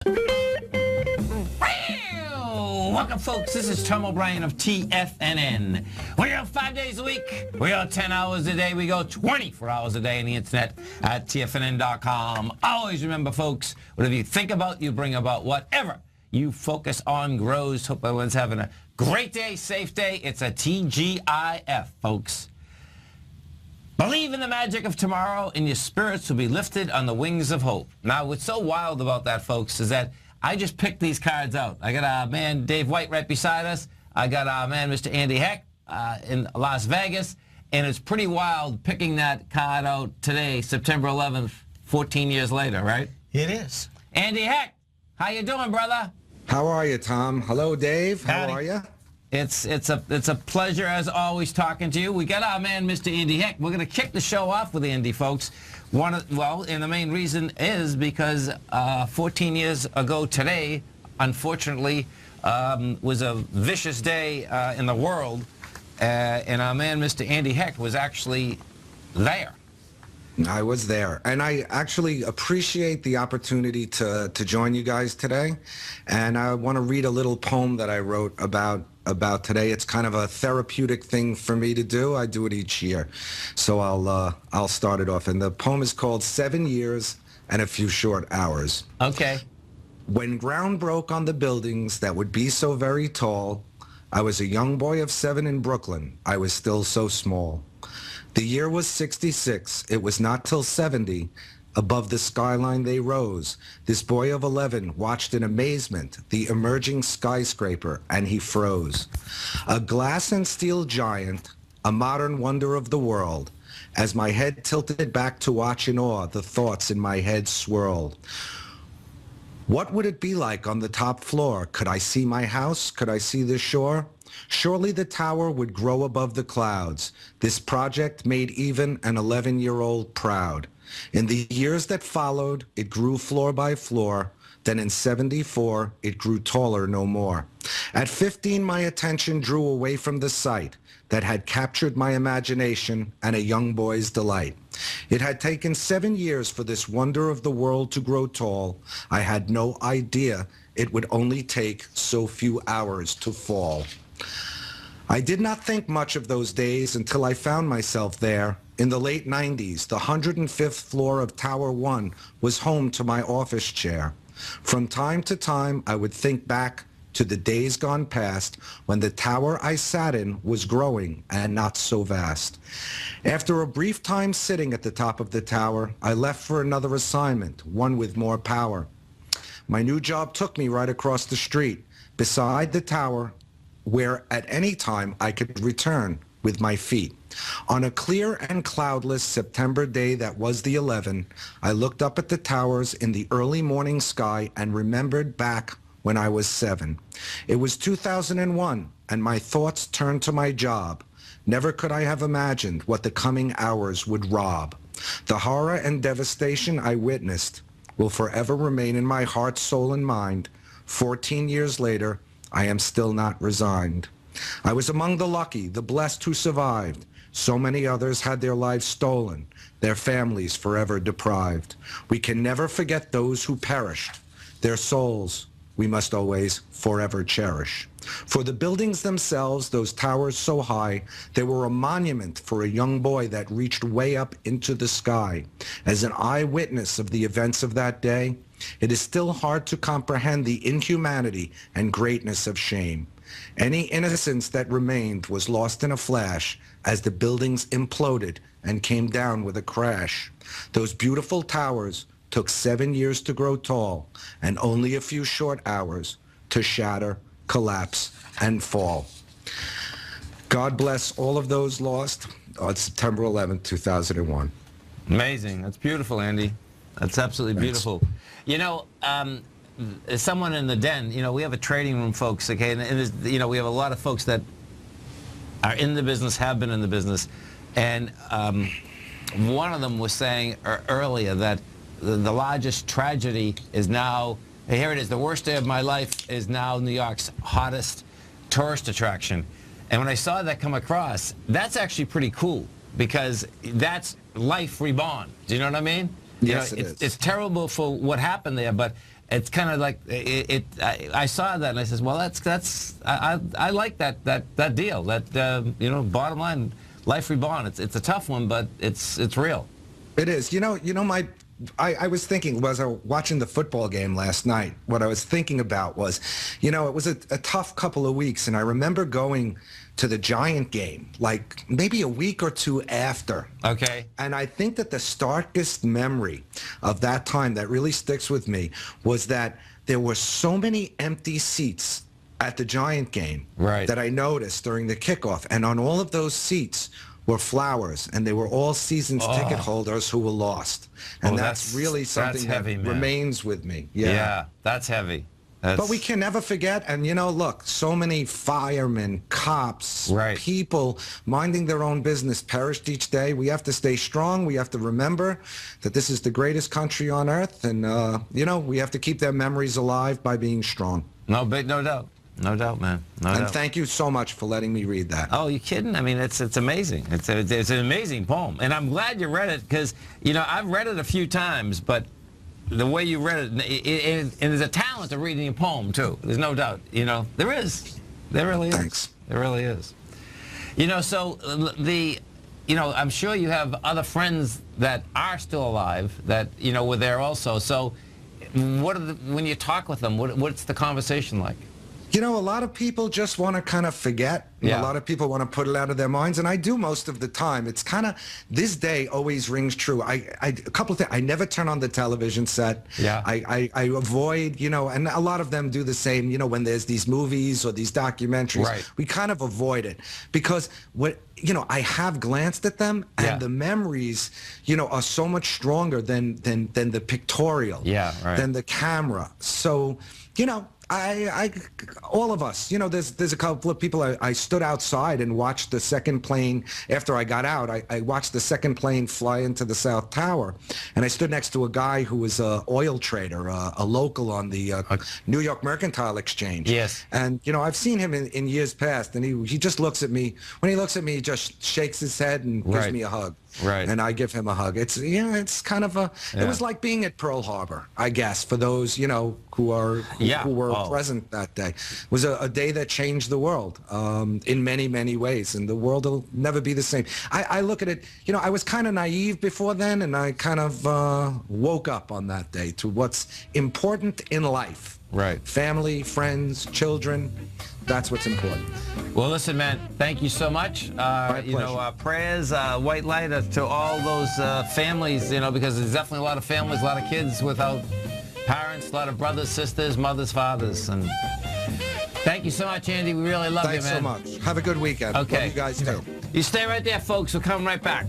Welcome, folks. This is Tom O'Brien of TFNN. We're here 5 days a week. We're here 10 hours a day. We go 24 hours a day on the internet at TFNN.com. Always remember, folks, whatever you think about, you bring about. Whatever you focus on grows. Hope everyone's having a great day, safe day. It's a TGIF, folks. Believe in the magic of tomorrow, and your spirits will be lifted on the wings of hope. Now, what's so wild about that, folks, is that I just picked these cards out. I got our man Dave White right beside us. I got our man Mr. Andy Heck in Las Vegas. And it's pretty wild picking that card out today, September 11th, 14 years later, right? It is. Andy Heck, how you doing, brother? How are you, Tom? Hello, Dave. How Howdy. are you? It's a pleasure, as always, talking to you. We got our man, Mr. Andy Heck. We're going to kick the show off with Andy, folks. And the main reason is because 14 years ago today, unfortunately, was a vicious day in the world, and our man, Mr. Andy Heck, was actually there. I was there, and I actually appreciate the opportunity to join you guys today. And I want to read a little poem that I wrote about today. It's kind of a therapeutic thing for me to do. I do it each year, so I'll start it off. And the poem is called 7 Years and a Few Short Hours. Okay. When ground broke on the buildings that would be so very tall, I was a young boy of 7 in Brooklyn. I was still so small. The year was 66. It was not till 70. Above the skyline they rose. This boy of 11 watched in amazement the emerging skyscraper, and he froze. A glass and steel giant, a modern wonder of the world. As my head tilted back to watch in awe, the thoughts in my head swirled. What would it be like on the top floor? Could I see my house? Could I see the shore? Surely the tower would grow above the clouds. This project made even an 11-year-old proud. In the years that followed, it grew floor by floor. Then in 74, it grew taller no more. At 15, my attention drew away from the sight that had captured my imagination and a young boy's delight. It had taken 7 years for this wonder of the world to grow tall. I had no idea it would only take so few hours to fall. I did not think much of those days until I found myself there. In the late 90s, the 105th floor of Tower 1 was home to my office chair. From time to time, I would think back to the days gone past when the tower I sat in was growing and not so vast. After a brief time sitting at the top of the tower, I left for another assignment, one with more power. My new job took me right across the street, beside the tower, where at any time I could return with my feet. On a clear and cloudless September day that was the 11th, I looked up at the towers in the early morning sky and remembered back when I was 7. It was 2001, and my thoughts turned to my job. Never could I have imagined what the coming hours would rob. The horror and devastation I witnessed will forever remain in my heart, soul, and mind. 14 years later, I am still not resigned. I was among the lucky, the blessed who survived. So many others had their lives stolen, their families forever deprived. We can never forget those who perished. Their souls we must always forever cherish. For the buildings themselves, those towers so high, they were a monument for a young boy that reached way up into the sky. As an eyewitness of the events of that day, it is still hard to comprehend the inhumanity and greatness of shame. Any innocence that remained was lost in a flash as the buildings imploded and came down with a crash. Those beautiful towers took 7 years to grow tall and only a few short hours to shatter, collapse, and fall. God bless all of those lost on September 11th, 2001. Amazing. That's beautiful, Andy. That's absolutely beautiful. You know, as someone in the den, you know, we have a trading room, folks, okay, and you know, we have a lot of folks that are in the business, have been in the business, and one of them was saying earlier that the largest tragedy is now, here it is, the worst day of my life is now New York's hottest tourist attraction. And when I saw that come across, that's actually pretty cool, because that's life reborn. Do you know what I mean? Yes, you know, it's terrible for what happened there, but it's kind of like I saw that and I says, well, I like that deal. That you know, bottom line, life reborn. It's a tough one, but it's real. It is. You know, I was thinking, was I watching the football game last night, what I was thinking about was, you know, it was a tough couple of weeks, and I remember going to the Giant game, like maybe a week or two after. Okay. And I think that the starkest memory of that time that really sticks with me was that there were so many empty seats at the Giant game that I noticed during the kickoff, and on all of those seats were flowers, and they were all seasons ticket holders who were lost. And that's really something heavy, that man. remains with me. Yeah, that's heavy. But we can never forget, and you know, look, so many firemen, cops, people minding their own business perished each day. We have to stay strong. We have to remember that this is the greatest country on earth, and you know, we have to keep their memories alive by being strong. No doubt. No doubt, man. No doubt. And thank you so much for letting me read that. Oh, you kidding? I mean, it's amazing. It's an amazing poem, and I'm glad you read it because, you know, I've read it a few times, but the way you read it, and there's a talent to reading a poem too. There's no doubt. You know, there is. There really is. Thanks. There really is. You know, so you know, I'm sure you have other friends that are still alive that, you know, were there also. So, when you talk with them, what's the conversation like? You know, a lot of people just want to kind of forget. A lot of people want to put it out of their minds, and I do most of the time. It's kind of, this day always rings true. A couple of things. I never turn on the television set. Yeah. I avoid, you know, and a lot of them do the same, you know, when there's these movies or these documentaries. We kind of avoid it because you know, I have glanced at them, and the memories, you know, are so much stronger than the pictorial, than the camera. So, you know, all of us, you know, there's a couple of people. I stood outside and watched the second plane after I got out. I watched the second plane fly into the South Tower, and I stood next to a guy who was an oil trader, a local on the New York Mercantile Exchange. Yes. And you know, I've seen him in years past, and he just looks at me. When he looks at me, he just shakes his head and gives me a hug. And I give him a hug. It's, you know, it's kind of it was like being at Pearl Harbor, I guess, for those, you know, who were present that day. It was a day that changed the world in many, many ways, and the world will never be the same. I look at it, you know, I was kind of naive before then, and I kind of woke up on that day to what's important in life. Family, friends, children. That's what's important. Well, listen, man, thank you so much. You know, prayers, white light to all those families, you know, because there's definitely a lot of families, a lot of kids without parents, a lot of brothers, sisters, mothers, fathers. And thank you so much, Andy. We really love you, man. Thanks so much. Have a good weekend. Okay. Love you guys, too. You stay right there, folks. We'll come right back.